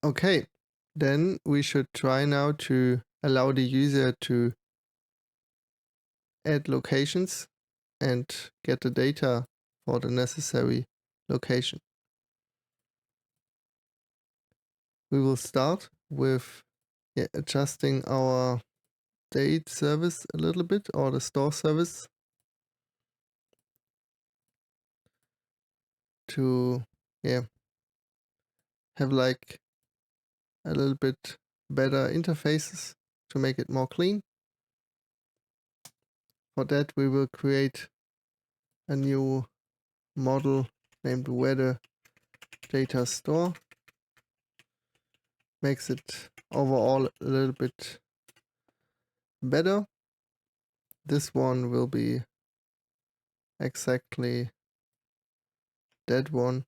Okay, then we should try now to allow the user to add locations and get the data for the necessary location. We will start with adjusting our date service a little bit, or the store service, to have like a little bit better interfaces to make it more clean. For that we will create a new model named weather data store. Makes it overall a little bit better. This one will be exactly that one.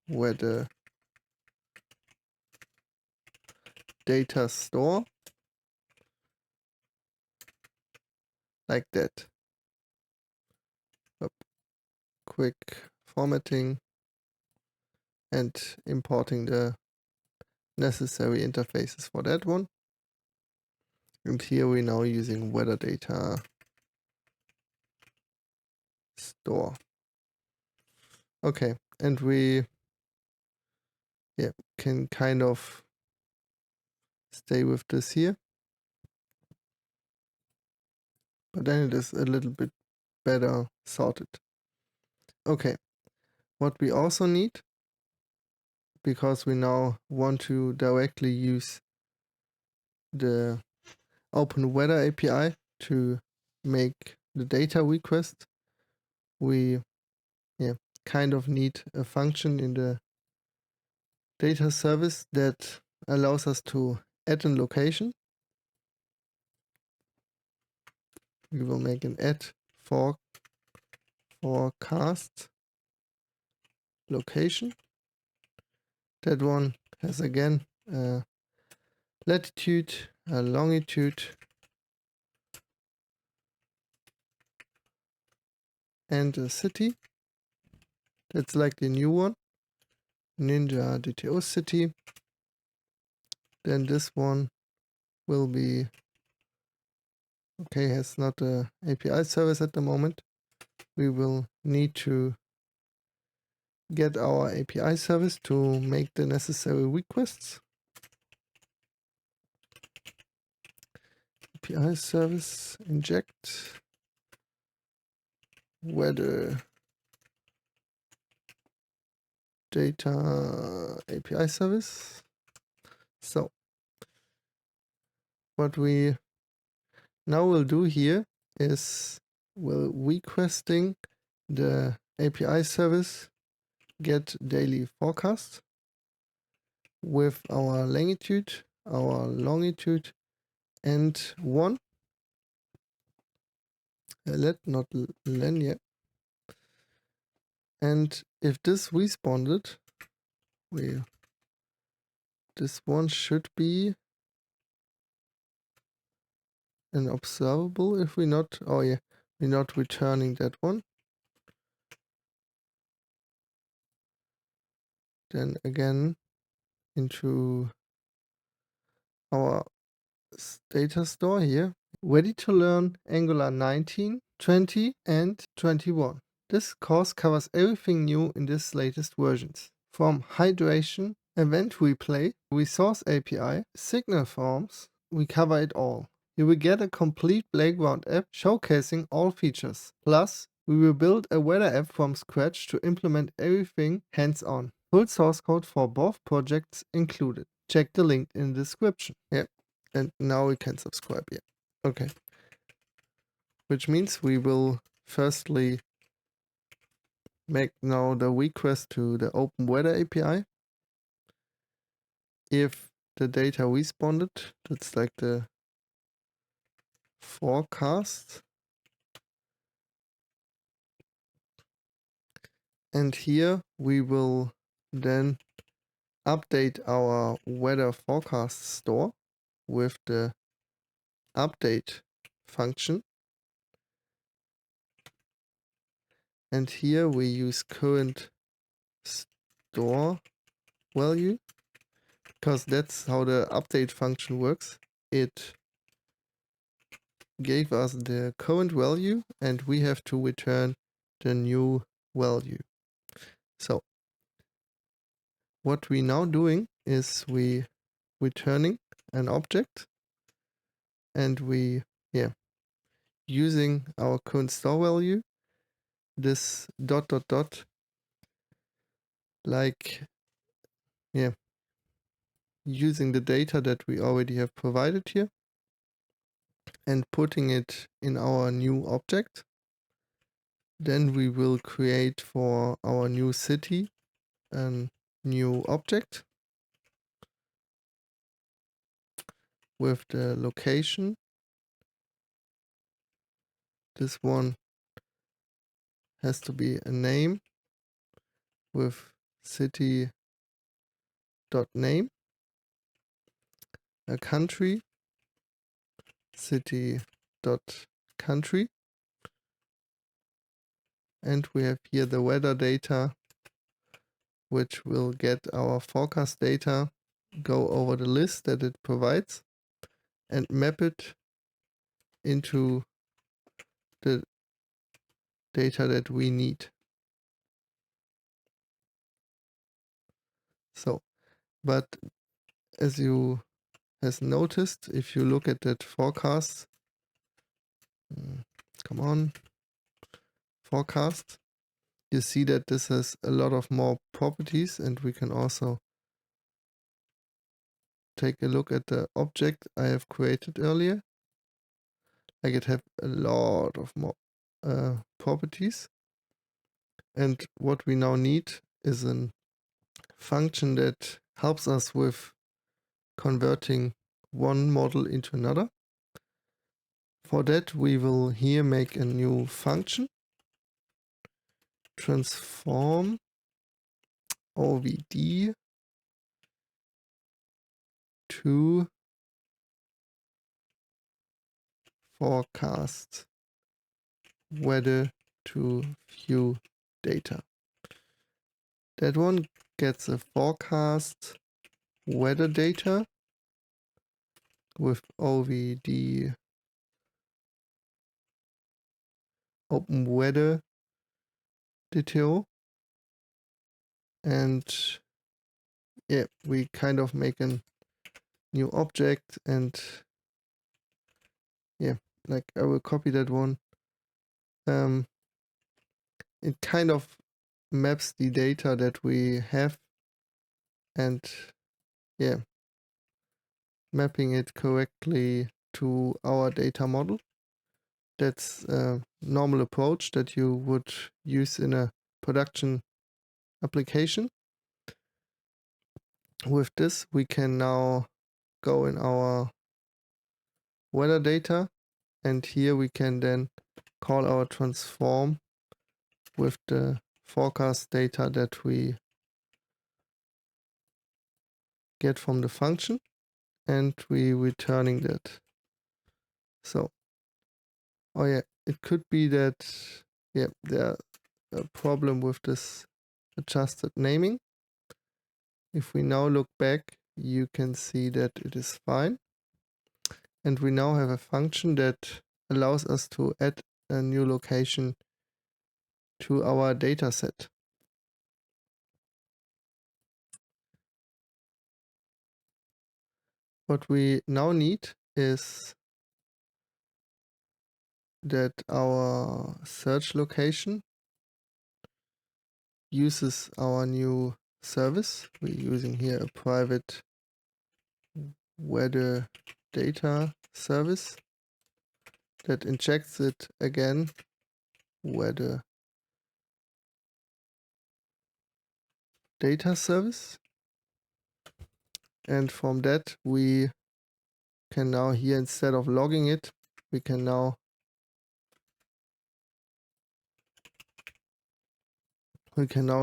Weather data store, like that. Quick formatting and importing the necessary interfaces for that one. And here we're now using weather data store. Okay, and we can kind of stay with this here, but then it is a little bit better sorted. Okay, what we also need, because we now want to directly use the Open Weather API to make the data request, we kind of need a function in the data service that allows us to add a location. We will make an add forecast location. That one has again a latitude, a longitude, and a city. That's like the new one, Ninja DTO city. Then this one will be, okay, has not a API service at the moment. We will need to get our API service to make the necessary requests. API service inject weather data API service. So what we now will do here is we're requesting the API service get daily forecast with our longitude, and 1. Let not len yet. And if this responded, this one should be an observable. If we not, we're not returning that one. Then again into our data store here, ready to learn Angular 19, 20, and 21. This course covers everything new in this latest versions. From hydration, event replay, resource API, signal forms, we cover it all. You will get a complete playground app showcasing all features. Plus, we will build a weather app from scratch to implement everything hands-on. Full source code for both projects included. Check the link in the description. Yep, and now we can subscribe here. Okay. Which means we will firstly make now the request to the Open Weather API. If the data responded, that's like the forecast. And here we will then update our weather forecast store with the update function. And here we use current store value, because that's how the update function works. It gave us the current value and we have to return the new value. So what we now doing is we returning an object, and we using our current store value, this dot dot dot, like using the data that we already have provided here and putting it in our new object. Then we will create for our new city a new object with the location. This one has to be a name with city.name, a country, city.country, and we have here the weather data, which will get our forecast data, go over the list that it provides, and map it into the data that we need. So, but as you has noticed, if you look at that forecast, come on, forecast, you see that this has a lot of more properties, and we can also take a look at the object I have created earlier. Like, it have a lot of more properties, and what we now need is a function that helps us with converting one model into another. For that, we will here make a new function, transform OVD to forecast weather to view data. That one gets a forecast weather data with OVD open weather detail, and we kind of make a new object, and like I will copy that one. It kind of maps the data that we have, and mapping it correctly to our data model. That's a normal approach that you would use in a production application. With this, we can now go in our weather data, and here we can then call our transform with the forecast data that we get from the function, and we returning that. So, it could be that there a problem with this adjusted naming. If we now look back, you can see that it is fine. And we now have a function that allows us to add a new location to our data set. What we now need is that our search location uses our new service. We're using here a private weather data service that injects it again, weather data service. And from that, we can now here, instead of logging it, we can now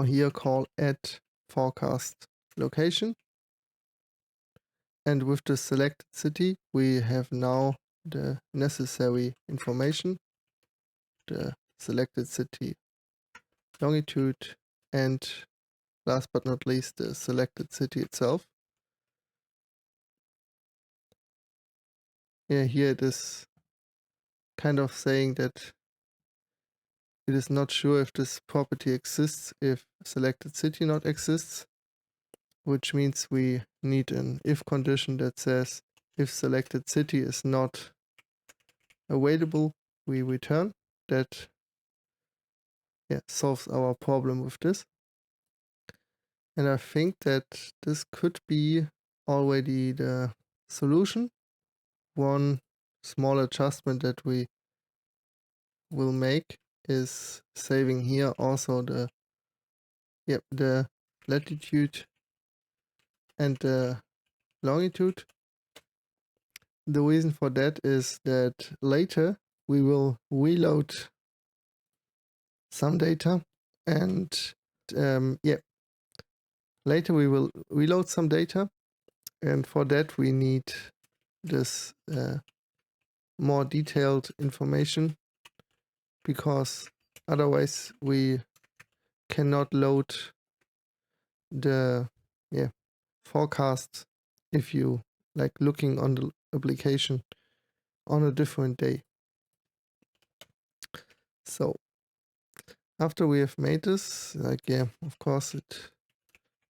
here call add forecast location. And with the selected city, we have now the necessary information. The selected city longitude, and last but not least the selected city itself. Yeah, here it is kind of saying that it is not sure if this property exists if selected city not exists, which means we need an if condition that says if selected city is not available, we return. That solves our problem with this. And I think that this could be already the solution. One small adjustment that we will make is saving here also the latitude and the longitude. The reason for that is that later we will reload some data, and later we will reload some data, and for that we need this more detailed information, because otherwise we cannot load the forecast if you like looking on the application on a different day. So after we have made this, of course,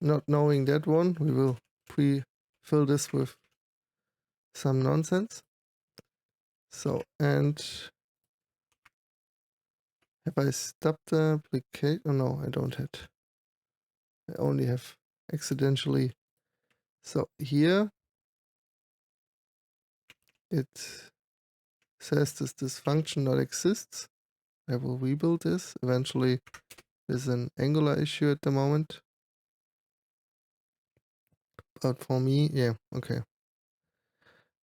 not knowing that one, we will pre-fill this with some nonsense. So, and have I stopped the application? Oh, no, I don't have. I only have accidentally. So here it says this function not exists. I will rebuild this. Eventually, there's an Angular issue at the moment. But for me, okay.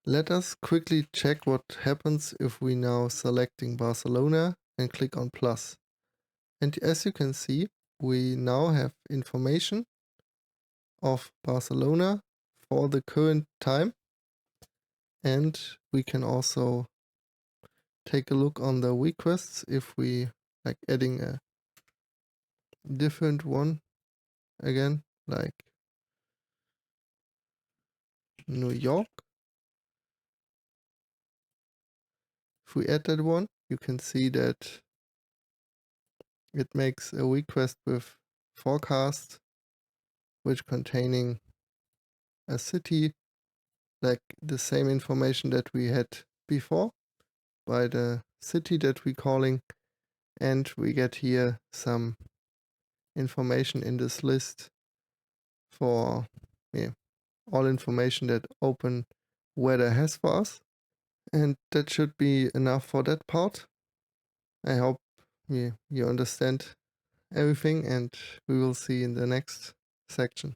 Let us quickly check what happens if we now selecting Barcelona and click on plus. And as you can see, we now have information of Barcelona for the current time. And we can also take a look on the requests if we like adding a different one again, like New York. If we add that one, you can see that it makes a request with forecast, which containing a city, like the same information that we had before by the city that we're calling, and we get here some information in this list for all information that Open Weather has for us. And that should be enough for that part. I hope you understand everything, and we will see in the next section.